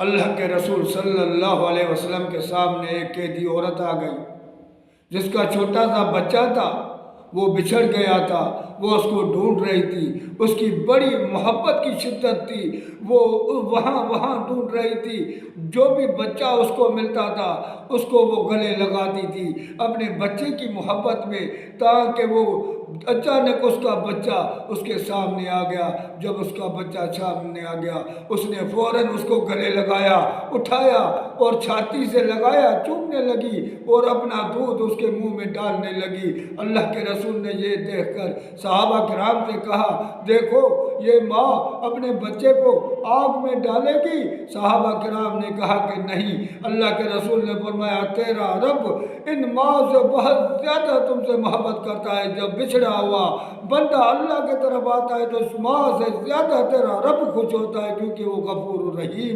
اللہ کے رسول صلی اللہ علیہ وسلم کے سامنے ایک قیدی عورت آ گئی جس کا چھوٹا سا بچہ تھا، وہ بچھڑ گیا تھا، وہ اس کو ڈھونڈ رہی تھی، اس کی بڑی محبت کی شدت تھی، وہ وہاں ڈھونڈ رہی تھی، جو بھی بچہ اس کو ملتا تھا اس کو وہ گلے لگاتی تھی اپنے بچے کی محبت میں، تاکہ وہ اچانک اس کا بچہ اس کے سامنے آ گیا۔ جب اس کا بچہ سامنے آ گیا اس نے فوراً اس کو گلے لگایا، اٹھایا اور چھاتی سے لگایا، چومنے لگی اور اپنا دودھ اس کے منہ میں ڈالنے لگی۔ اللہ کے رسول نے یہ دیکھ کر صحابہ کرام سے کہا، دیکھو یہ ماں اپنے بچے کو آگ میں ڈالے گی؟ صحابہ کرام نے کہا کہ نہیں۔ اللہ کے رسول نے فرمایا، تیرا رب ان ماں سے بہت زیادہ تم سے محبت کرتا ہے۔ جب بچھڑا ہوا بندہ اللہ کے طرف آتا ہے تو اس ماں سے زیادہ تیرا رب خوش ہوتا ہے، کیونکہ وہ غفور الرحیم